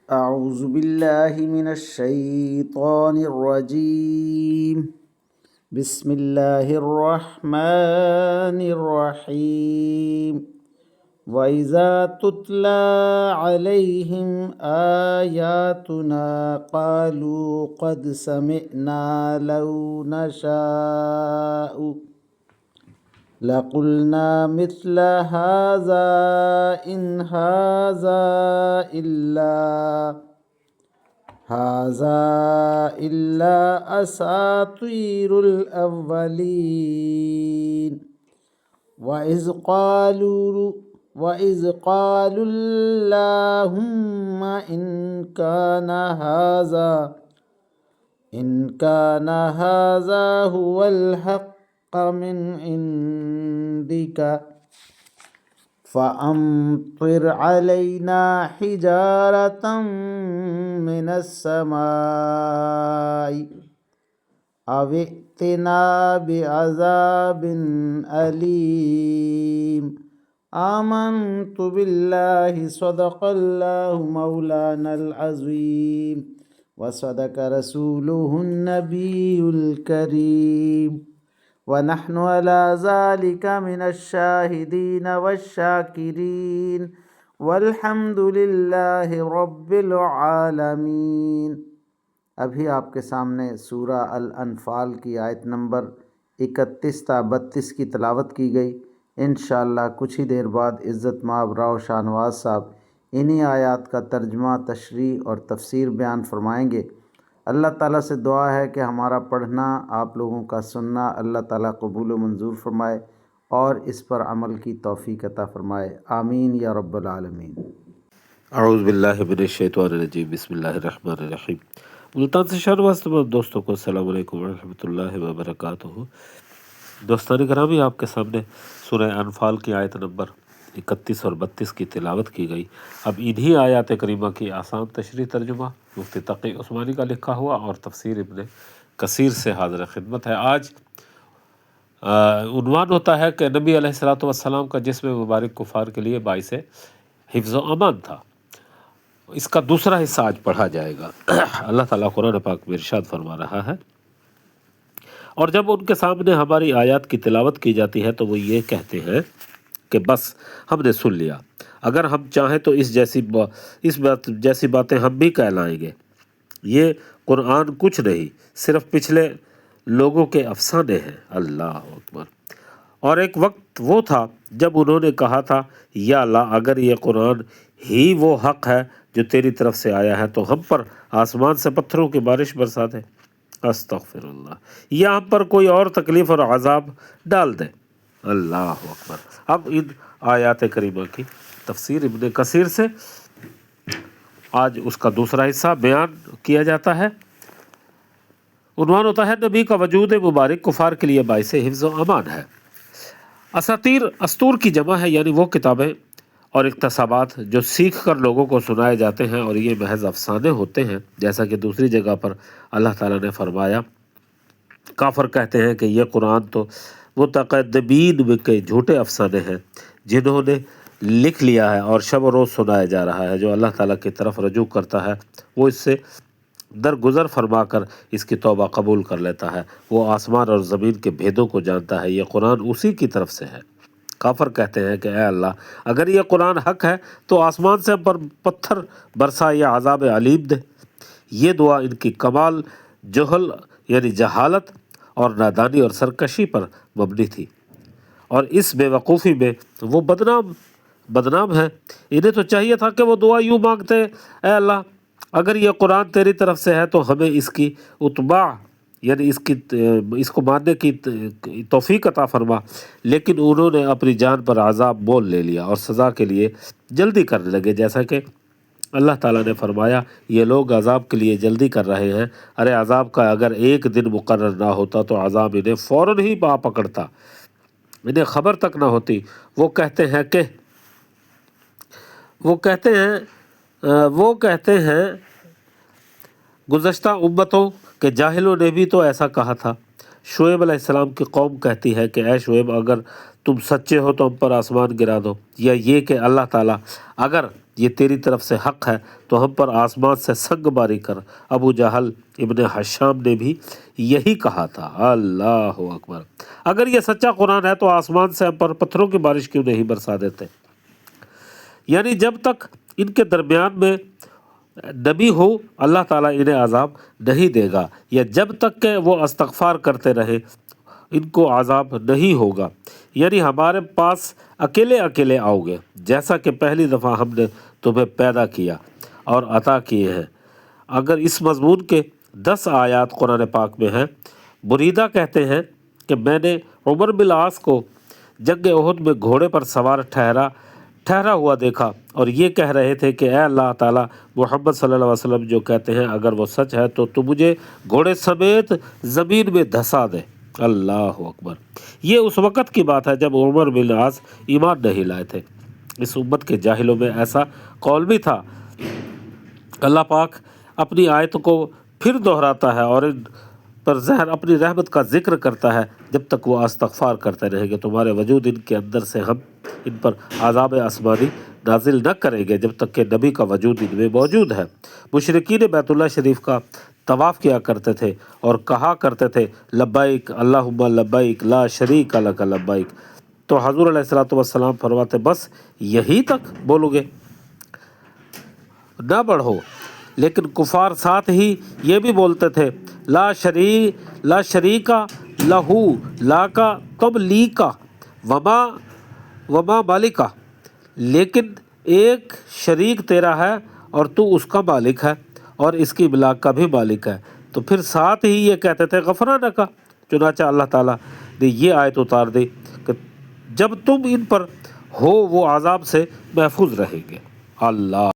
أعوذ بالله من الشيطان الرجيم. بسم الله الرحمن الرحيم. وإذا تتلى عليهم آياتنا قالوا قد سمعنا لو نشاء لقلنا مثل هذا إن هذا إلا أساطير الأولين. وإذ قالوا اللهم إن كان هذا هو الحق من عندك فأمطر علينا حجارة من السماء أو ائتنا بعذاب أليم. آمنت بالله صدق الله مولانا العظيم وصدق رسوله النبي الكريم ونحن على ذلك من الشاهدين والشاكرين والحمد لله رب العالمین۔ ابھی آپ کے سامنے سورہ الانفال کی آیت نمبر 31 تا 32 کی تلاوت کی گئی۔ انشاءاللہ کچھ ہی دیر بعد عزت مآب راؤ شاہ نواز صاحب انہی آیات کا ترجمہ، تشریح اور تفسیر بیان فرمائیں گے۔ اللہ تعالیٰ سے دعا ہے کہ ہمارا پڑھنا، آپ لوگوں کا سننا اللہ تعالیٰ قبول و منظور فرمائے اور اس پر عمل کی توفیق عطا فرمائے، آمین یا رب العالمین۔ اعوذ باللہ من الشیطان الرجیم، بسم اللہ الرحمن الرحیم۔ ملتان سے شان واسطے دوستوں کو السلام علیکم ورحمۃ اللہ وبرکاتہ۔ دوستان گرامی، آپ کے سامنے سورہ انفال کی آیت نمبر 31 اور 32 کی تلاوت کی گئی۔ اب انہی آیات کریمہ کی آسان تشریح ترجمہ مفتی تقی عثمانی کا لکھا ہوا اور تفسیر ابن کثیر سے حاضر خدمت ہے۔ آج عنوان ہوتا ہے کہ نبی علیہ الصلوۃ والسلام کا جسم مبارک کفار کے لیے باعث حفظ و امان تھا۔ اس کا دوسرا حصہ آج پڑھا جائے گا۔ اللہ تعالیٰ قرآن پاک میں ارشاد فرما رہا ہے، اور جب ان کے سامنے ہماری آیات کی تلاوت کی جاتی ہے تو وہ یہ کہتے ہیں کہ بس ہم نے سن لیا، اگر ہم چاہیں تو اس جیسی باتیں ہم بھی کہلائیں گے۔ یہ قرآن کچھ نہیں، صرف پچھلے لوگوں کے افسانے ہیں۔ اللہ اکبر۔ اور ایک وقت وہ تھا جب انہوں نے کہا تھا، یا اللہ اگر یہ قرآن ہی وہ حق ہے جو تیری طرف سے آیا ہے تو ہم پر آسمان سے پتھروں کی بارش برسا دے، استغفر اللہ، یا ہم پر کوئی اور تکلیف اور عذاب ڈال دے۔ اللہ اکبر۔ اب ان آیات کریمہ کی تفسیر ابن کثیر سے آج اس کا دوسرا حصہ بیان کیا جاتا ہے۔ عنوان ہوتا ہے، نبی کا وجود مبارک کفار کے لیے باعث حفظ و امان ہے۔ اساطیر استور کی جمع ہے، یعنی وہ کتابیں اور اقتصابات جو سیکھ کر لوگوں کو سنائے جاتے ہیں اور یہ محض افسانے ہوتے ہیں، جیسا کہ دوسری جگہ پر اللہ تعالیٰ نے فرمایا، کافر کہتے ہیں کہ یہ قرآن تو متقدمین کے جھوٹے افسانے ہیں جنہوں نے لکھ لیا ہے اور شب و روز سنایا جا رہا ہے۔ جو اللہ تعالیٰ کی طرف رجوع کرتا ہے وہ اس سے درگزر فرما کر اس کی توبہ قبول کر لیتا ہے۔ وہ آسمان اور زمین کے بھیدوں کو جانتا ہے، یہ قرآن اسی کی طرف سے ہے۔ کافر کہتے ہیں کہ اے اللہ اگر یہ قرآن حق ہے تو آسمان سے پر پتھر برسا یا عذاب علیم دے۔ یہ دعا ان کی کمال جہل یعنی جہالت اور نادانی اور سرکشی پر مبنی تھی، اور اس بے وقوفی میں وہ بدنام ہیں۔ انہیں تو چاہیے تھا کہ وہ دعا یوں مانگتے، اے اللہ اگر یہ قرآن تیری طرف سے ہے تو ہمیں اس کی اتباع یعنی اس کو ماننے کی توفیق عطا فرما، لیکن انہوں نے اپنی جان پر عذاب مول لے لیا اور سزا کے لیے جلدی کرنے لگے، جیسا کہ اللہ تعالیٰ نے فرمایا، یہ لوگ عذاب کے لیے جلدی کر رہے ہیں۔ ارے عذاب کا اگر ایک دن مقرر نہ ہوتا تو عذاب انہیں فوراً ہی آ پکڑتا، انہیں خبر تک نہ ہوتی۔ وہ کہتے ہیں گزشتہ امتوں کے جاہلوں نے بھی تو ایسا کہا تھا۔ شعیب علیہ السلام کی قوم کہتی ہے کہ اے شعیب اگر تم سچے ہو تو ہم پر آسمان گرا دو، یا یہ کہ اللہ تعالیٰ اگر یہ تیری طرف سے حق ہے تو ہم پر آسمان سے سنگ باری کر۔ ابو جہل ابن حشام نے بھی یہی کہا تھا۔ اللہ اکبر، اگر یہ سچا قرآن ہے تو آسمان سے ہم پر پتھروں کی بارش کیوں نہیں برسا دیتے؟ یعنی جب تک ان کے درمیان میں نبی ہو اللہ تعالیٰ انہیں عذاب نہیں دے گا، یا جب تک کہ وہ استغفار کرتے رہے ان کو عذاب نہیں ہوگا۔ یعنی ہمارے پاس اکیلے اکیلے آؤ گے جیسا کہ پہلی دفعہ ہم نے تمہیں پیدا کیا اور عطا کیے ہیں۔ اگر اس مضمون کے 10 آیات قرآن پاک میں ہیں۔ بریدہ کہتے ہیں کہ میں نے عمر بن العاص کو جنگ احد میں گھوڑے پر سوار ٹھہرا ہوا دیکھا اور یہ کہہ رہے تھے کہ اے اللہ تعالیٰ، محمد صلی اللہ علیہ وسلم جو کہتے ہیں اگر وہ سچ ہے تو مجھے گھوڑے سمیت زمین میں دھسا دے۔ اللہ اکبر، یہ اس وقت کی بات ہے جب عمر بن العاص ایمان نہیں لائے تھے۔ اس امت کے جاہلوں میں ایسا قول بھی تھا۔ اللہ پاک اپنی آیت کو پھر دہراتا ہے اور ان پر اپنی رحمت کا ذکر کرتا ہے جب تک وہ استغفار کرتے رہیں گے تمہارے وجود ان کے اندر سے ہم ان پر عذاب آسمانی نازل نہ کریں گے جب تک کہ نبی کا وجود ان میں موجود ہے۔ مشرکین بیت اللہ شریف کا طواف کیا کرتے تھے اور کہا کرتے تھے لبیک اللہم لبیک لا شریک لک لبیک، تو حضور علیہ الصلوۃ والسلام فرماتے بس یہی تک بولو گے، نہ بڑھو۔ لیکن کفار ساتھ ہی یہ بھی بولتے تھے لا شریکا لہو لا کا کم لی کا وما مالکا، لیکن ایک شریک تیرا ہے اور تو اس کا مالک ہے اور اس کی املاک کا بھی مالک ہے۔ تو پھر ساتھ ہی یہ کہتے تھے غفرانہ کا۔ چنانچہ اللہ تعالیٰ نے یہ آیت اتار دی کہ جب تم ان پر ہو وہ عذاب سے محفوظ رہیں گے۔ اللہ